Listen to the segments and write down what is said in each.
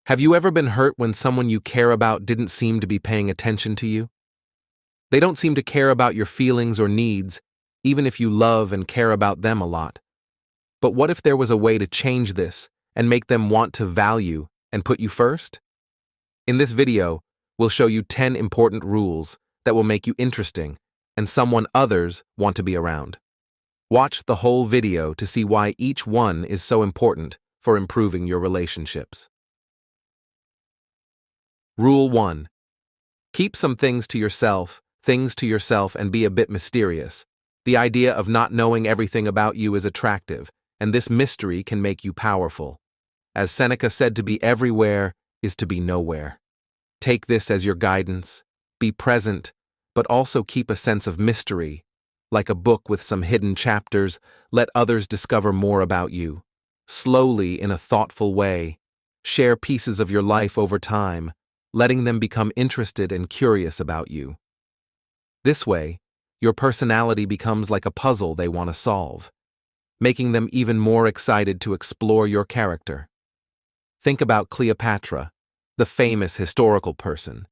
Have you ever been hurt when someone you care about didn't seem to be paying attention to you? They don't seem to care about your feelings or needs, even if you love and care about them a lot. But what if there was a way to change this and make them want to value and put you first? In this video, we'll show you 10 important rules that will make you interesting and someone others want to be around. Watch the whole video to see why each one is so important for improving your relationships. Rule 1. Keep some things to yourself and be a bit mysterious. The idea of not knowing everything about you is attractive, and this mystery can make you powerful. As Seneca said, to be everywhere is to be nowhere. Take this as your guidance. Be present, but also keep a sense of mystery. Like a book with some hidden chapters, let others discover more about you. Slowly, in a thoughtful way, share pieces of your life over time, letting them become interested and curious about you. This way, your personality becomes like a puzzle they want to solve, making them even more excited to explore your character. Think about Cleopatra, the famous historical person.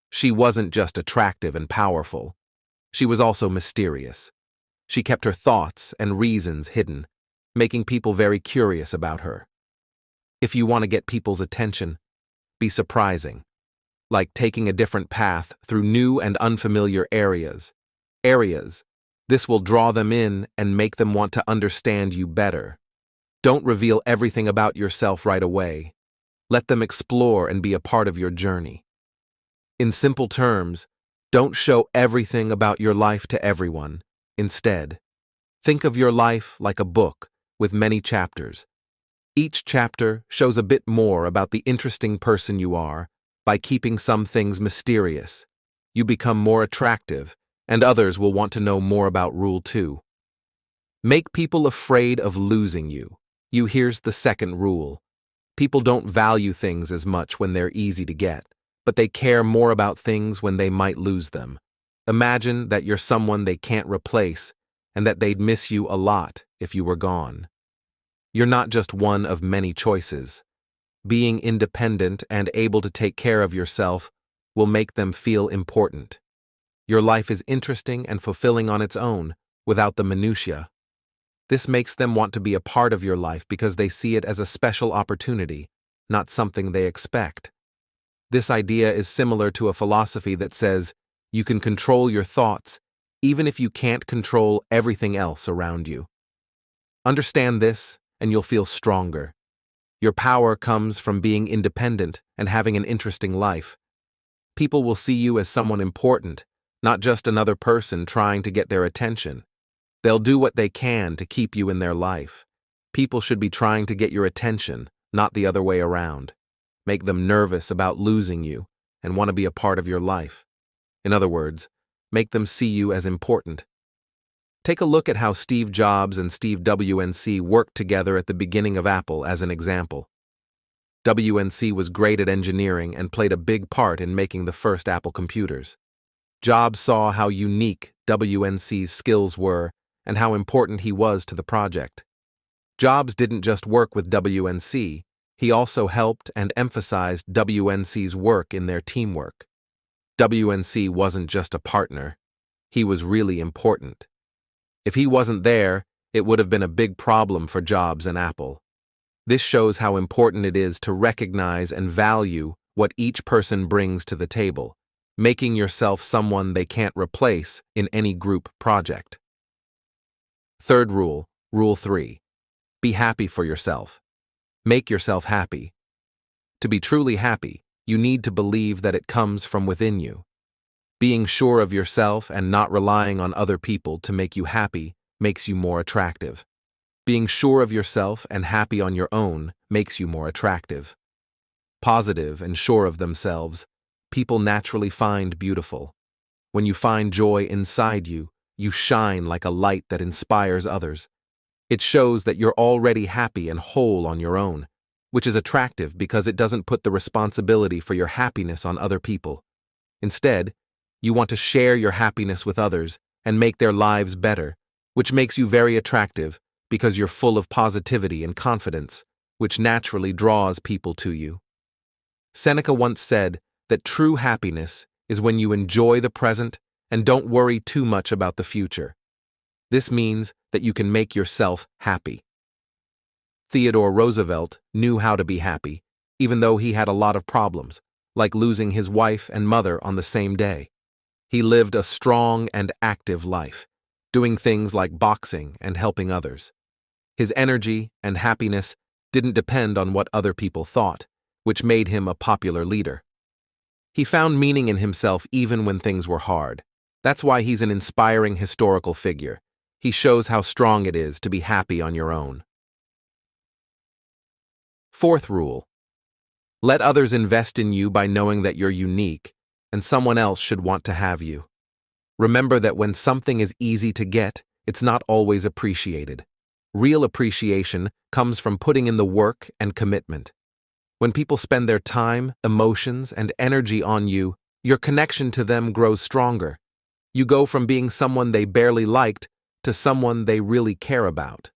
She wasn't just attractive and powerful. She was also mysterious. She kept her thoughts and reasons hidden, making people very curious about her. If you want to get people's attention, be surprising, like taking a different path through new and unfamiliar areas. This will draw them in and make them want to understand you better. Don't reveal everything about yourself right away. Let them explore and be a part of your journey. In simple terms, don't show everything about your life to everyone. Instead, think of your life like a book with many chapters. Each chapter shows a bit more about the interesting person you are. By keeping some things mysterious, you become more attractive, and others will want to know more about Rule 2. Make people afraid of losing you. Here's the second rule. People don't value things as much when they're easy to get, but they care more about things when they might lose them. Imagine that you're someone they can't replace and that they'd miss you a lot if you were gone. You're not just one of many choices. Being independent and able to take care of yourself will make them feel important. Your life is interesting and fulfilling on its own, without the minutiae. This makes them want to be a part of your life because they see it as a special opportunity, not something they expect. This idea is similar to a philosophy that says you can control your thoughts even if you can't control everything else around you. Understand this, and you'll feel stronger. Your power comes from being independent and having an interesting life. People will see you as someone important, not just another person trying to get their attention. They'll do what they can to keep you in their life. People should be trying to get your attention, not the other way around. Make them nervous about losing you and want to be a part of your life. In other words, make them see you as important. Take a look at how Steve Jobs and Steve WNC worked together at the beginning of Apple as an example. WNC was great at engineering and played a big part in making the first Apple computers. Jobs saw how unique WNC's skills were and how important he was to the project. Jobs didn't just work with WNC, he also helped and emphasized WNC's work in their teamwork. WNC wasn't just a partner, he was really important. If he wasn't there, it would have been a big problem for Jobs and Apple. This shows how important it is to recognize and value what each person brings to the table, making yourself someone they can't replace in any group project. Third rule, Rule 3. Be happy for yourself. Make yourself happy. To be truly happy, you need to believe that it comes from within you. Being sure of yourself and not relying on other people to make you happy makes you more attractive. Being sure of yourself and happy on your own makes you more attractive. Positive and sure of themselves, people naturally find beautiful. When you find joy inside you, you shine like a light that inspires others. It shows that you're already happy and whole on your own, which is attractive because it doesn't put the responsibility for your happiness on other people. Instead, you want to share your happiness with others and make their lives better, which makes you very attractive because you're full of positivity and confidence, which naturally draws people to you. Seneca once said that true happiness is when you enjoy the present and don't worry too much about the future. This means that you can make yourself happy. Theodore Roosevelt knew how to be happy, even though he had a lot of problems, like losing his wife and mother on the same day. He lived a strong and active life, doing things like boxing and helping others. His energy and happiness didn't depend on what other people thought, which made him a popular leader. He found meaning in himself even when things were hard. That's why he's an inspiring historical figure. He shows how strong it is to be happy on your own. Fourth rule: let others invest in you by knowing that you're unique, and someone else should want to have you. Remember that when something is easy to get, it's not always appreciated. Real appreciation comes from putting in the work and commitment. When people spend their time, emotions, and energy on you, your connection to them grows stronger. You go from being someone they barely liked to someone they really care about.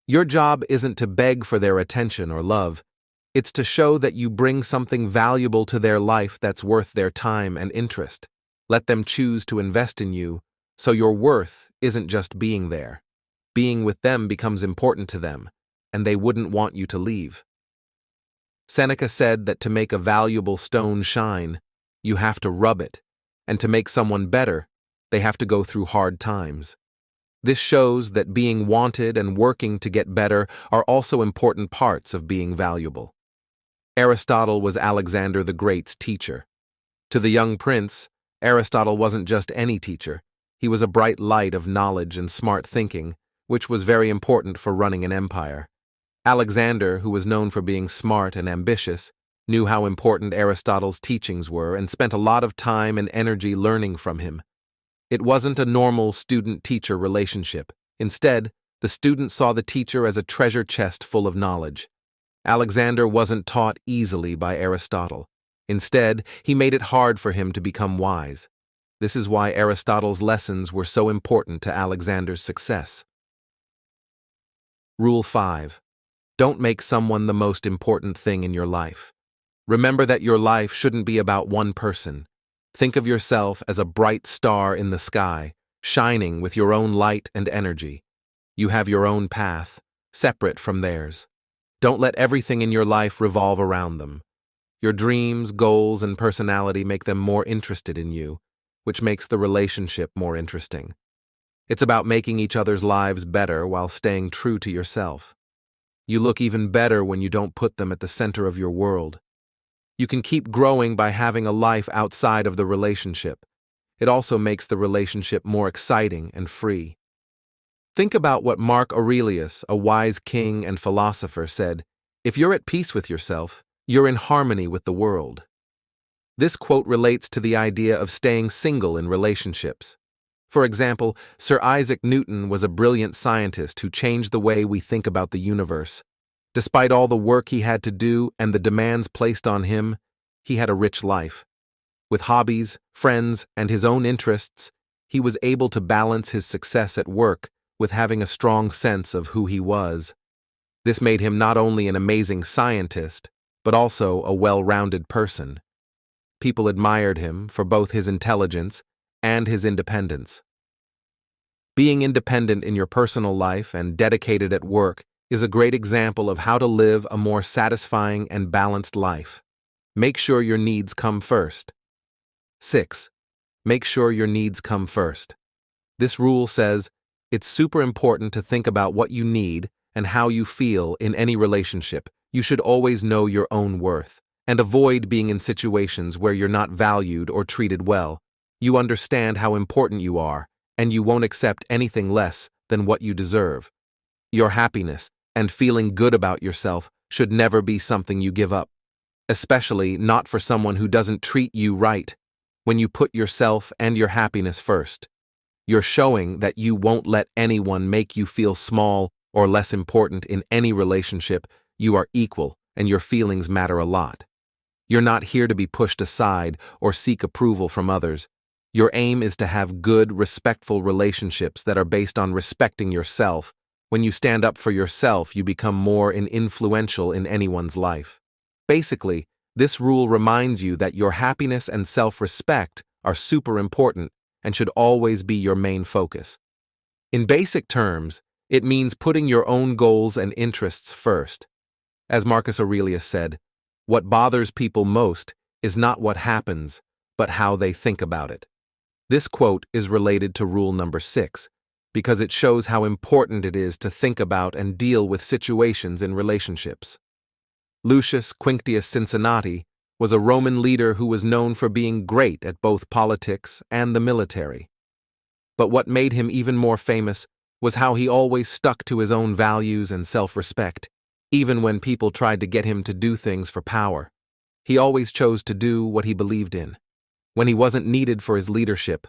Your job isn't to beg for their attention or love. It's to show that you bring something valuable to their life that's worth their time and interest. Let them choose to invest in you, so your worth isn't just being there. Being with them becomes important to them, and they wouldn't want you to leave. Seneca said that to make a valuable stone shine, you have to rub it, and to make someone better, they have to go through hard times. This shows that being wanted and working to get better are also important parts of being valuable. Aristotle was Alexander the Great's teacher. To the young prince, Aristotle wasn't just any teacher. He was a bright light of knowledge and smart thinking, which was very important for running an empire. Alexander, who was known for being smart and ambitious, knew how important Aristotle's teachings were and spent a lot of time and energy learning from him. It wasn't a normal student-teacher relationship. Instead, the student saw the teacher as a treasure chest full of knowledge. Alexander wasn't taught easily by Aristotle. Instead, he made it hard for him to become wise. This is why Aristotle's lessons were so important to Alexander's success. Rule 5. Don't make someone the most important thing in your life. Remember that your life shouldn't be about one person. Think of yourself as a bright star in the sky, shining with your own light and energy. You have your own path, separate from theirs. Don't let everything in your life revolve around them. Your dreams, goals, and personality make them more interested in you, which makes the relationship more interesting. It's about making each other's lives better while staying true to yourself. You look even better when you don't put them at the center of your world. You can keep growing by having a life outside of the relationship. It also makes the relationship more exciting and free. Think about what Marcus Aurelius, a wise king and philosopher, said: "If you're at peace with yourself, you're in harmony with the world." This quote relates to the idea of staying single in relationships. For example, Sir Isaac Newton was a brilliant scientist who changed the way we think about the universe. Despite all the work he had to do and the demands placed on him, he had a rich life. With hobbies, friends, and his own interests, he was able to balance his success at work with having a strong sense of who he was. This made him not only an amazing scientist, but also a well-rounded person. People admired him for both his intelligence and his independence. Being independent in your personal life and dedicated at work is a great example of how to live a more satisfying and balanced life. Make sure your needs come first. 6. Make sure your needs come first. This rule says it's super important to think about what you need and how you feel in any relationship. You should always know your own worth and avoid being in situations where you're not valued or treated well. You understand how important you are, and you won't accept anything less than what you deserve. Your happiness and feeling good about yourself should never be something you give up, especially not for someone who doesn't treat you right. When you put yourself and your happiness first, you're showing that you won't let anyone make you feel small or less important in any relationship. You are equal, and your feelings matter a lot. You're not here to be pushed aside or seek approval from others. Your aim is to have good, respectful relationships that are based on respecting yourself. When you stand up for yourself, you become more influential in anyone's life. Basically, This rule reminds you that your happiness and self-respect are super important and should always be your main focus. In basic terms, it means putting your own goals and interests first. As Marcus Aurelius said, what bothers people most is not what happens, but how they think about it. This quote is related to rule number 6, because it shows how important it is to think about and deal with situations in relationships. Lucius Quinctius Cincinnatus was a Roman leader who was known for being great at both politics and the military. But what made him even more famous was how he always stuck to his own values and self-respect, even when people tried to get him to do things for power. He always chose to do what he believed in. When he wasn't needed for his leadership,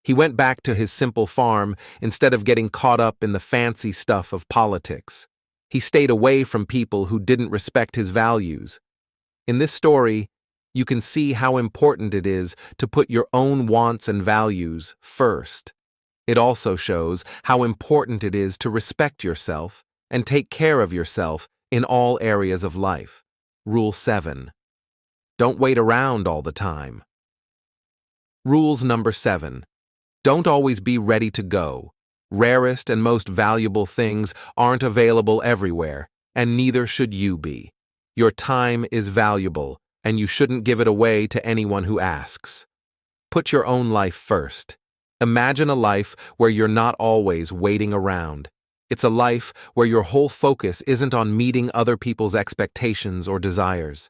he went back to his simple farm instead of getting caught up in the fancy stuff of politics. He stayed away from people who didn't respect his values. In this story, you can see how important it is to put your own wants and values first. It also shows how important it is to respect yourself and take care of yourself in all areas of life. Rule 7. Don't wait around all the time. Rules number 7. Don't always be ready to go. Rarest and most valuable things aren't available everywhere, and neither should you be. Your time is valuable, and you shouldn't give it away to anyone who asks. Put your own life first. Imagine a life where you're not always waiting around. It's a life where your whole focus isn't on meeting other people's expectations or desires.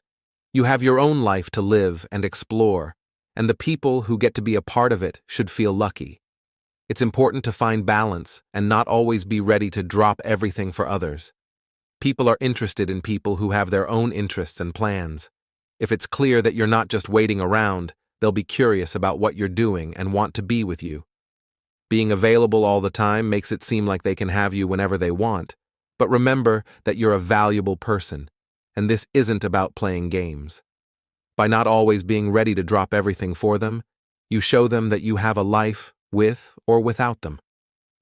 You have your own life to live and explore, and the people who get to be a part of it should feel lucky. It's important to find balance and not always be ready to drop everything for others. People are interested in people who have their own interests and plans. If it's clear that you're not just waiting around, they'll be curious about what you're doing and want to be with you. Being available all the time makes it seem like they can have you whenever they want, but remember that you're a valuable person, and this isn't about playing games. By not always being ready to drop everything for them, you show them that you have a life with or without them.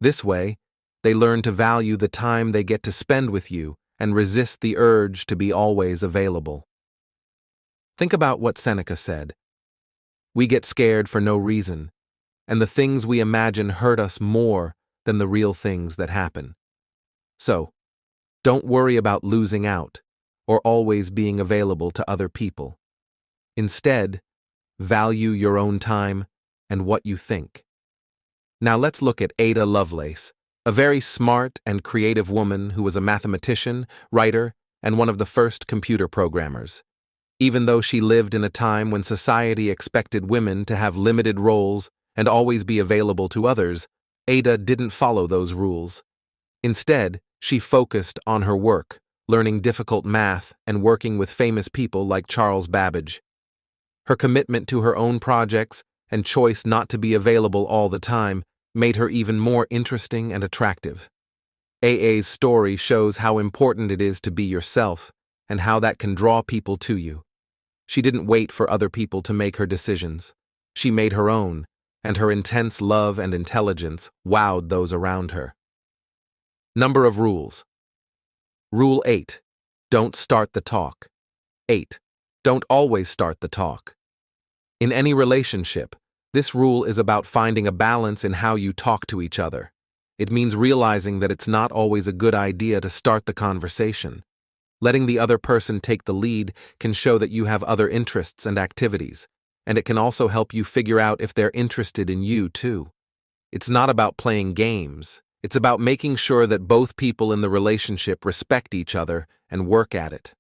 This way, they learn to value the time they get to spend with you and resist the urge to be always available. Think about what Seneca said. We get scared for no reason, and the things we imagine hurt us more than the real things that happen. So, don't worry about losing out or always being available to other people. Instead, value your own time and what you think. Now let's look at Ada Lovelace, a very smart and creative woman who was a mathematician, writer, and one of the first computer programmers. Even though she lived in a time when society expected women to have limited roles and always be available to others, Ada didn't follow those rules. Instead, she focused on her work, learning difficult math and working with famous people like Charles Babbage. Her commitment to her own projects and choice not to be available all the time made her even more interesting and attractive. AA's story shows how important it is to be yourself and how that can draw people to you. She didn't wait for other people to make her decisions. She made her own, and her intense love and intelligence wowed those around her. Number of rules. Rule 8. Don't start the talk. 8. Don't always start the talk. In any relationship, this rule is about finding a balance in how you talk to each other. It means realizing that it's not always a good idea to start the conversation. Letting the other person take the lead can show that you have other interests and activities, and it can also help you figure out if they're interested in you too. It's not about playing games. It's about making sure that both people in the relationship respect each other and work at it.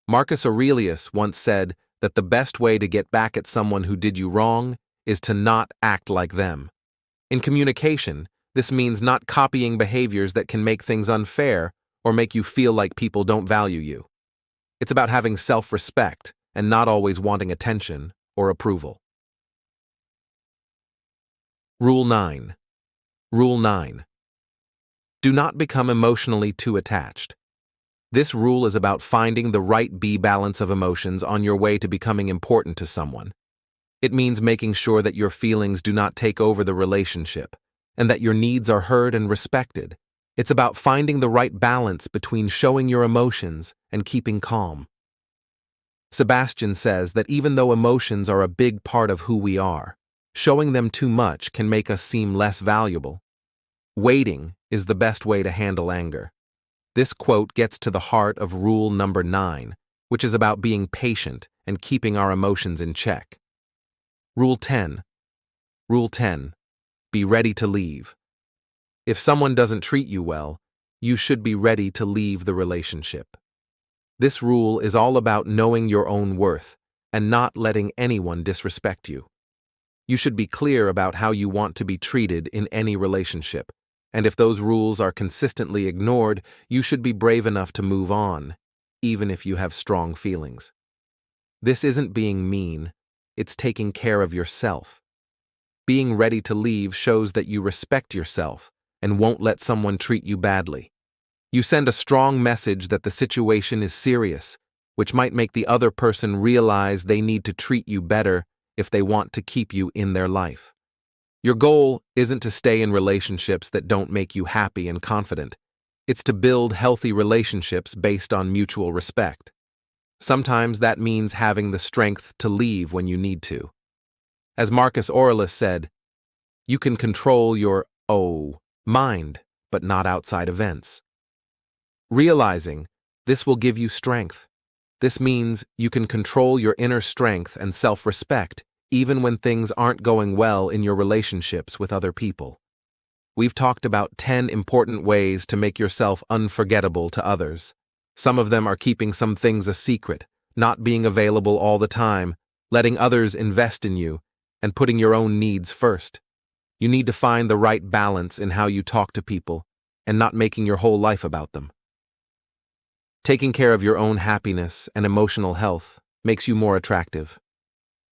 Marcus Aurelius once said that the best way to get back at someone who did you wrong is to not act like them. In communication, this means not copying behaviors that can make things unfair or make you feel like people don't value you. It's about having self-respect and not always wanting attention or approval. Rule 9. Rule 9. Do not become emotionally too attached. This rule is about finding the right balance of emotions on your way to becoming important to someone. It means making sure that your feelings do not take over the relationship and that your needs are heard and respected. It's about finding the right balance between showing your emotions and keeping calm. Sebastian says that even though emotions are a big part of who we are, showing them too much can make us seem less valuable. Waiting is the best way to handle anger. This quote gets to the heart of rule number 9, which is about being patient and keeping our emotions in check. Rule 10. Rule 10. Be ready to leave. If someone doesn't treat you well, you should be ready to leave the relationship. This rule is all about knowing your own worth and not letting anyone disrespect you. You should be clear about how you want to be treated in any relationship, and if those rules are consistently ignored, you should be brave enough to move on, even if you have strong feelings. This isn't being mean, it's taking care of yourself. Being ready to leave shows that you respect yourself and won't let someone treat you badly. You send a strong message that the situation is serious, which might make the other person realize they need to treat you better if they want to keep you in their life. Your goal isn't to stay in relationships that don't make you happy and confident. It's to build healthy relationships based on mutual respect. Sometimes that means having the strength to leave when you need to. As Marcus Aurelius said, you can control your mind, but not outside events. Realizing this will give you strength. This means you can control your inner strength and self-respect even when things aren't going well in your relationships with other people. We've talked about 10 important ways to make yourself unforgettable to others. Some of them are keeping some things a secret, not being available all the time, letting others invest in you, and putting your own needs first. You need to find the right balance in how you talk to people and not making your whole life about them. Taking care of your own happiness and emotional health makes you more attractive.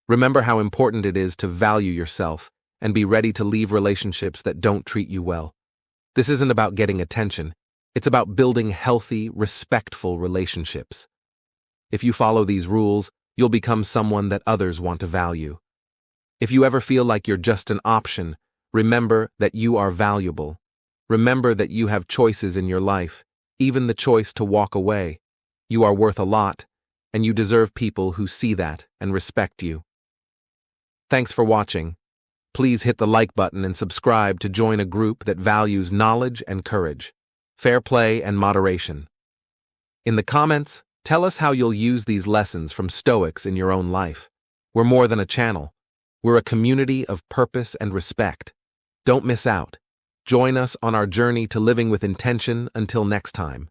Remember how important it is to value yourself and be ready to leave relationships that don't treat you well. This isn't about getting attention. It's about building healthy, respectful relationships. If you follow these rules, you'll become someone that others want to value. If you ever feel like you're just an option, remember that you are valuable. Remember that you have choices in your life, even the choice to walk away. You are worth a lot, and you deserve people who see that and respect you. Thanks for watching. Please hit the like button and subscribe to join a group that values knowledge and courage, fair play and moderation. In the comments, tell us how you'll use these lessons from Stoics in your own life. We're more than a channel. We're a community of purpose and respect. Don't miss out. Join us on our journey to living with intention. Until next time.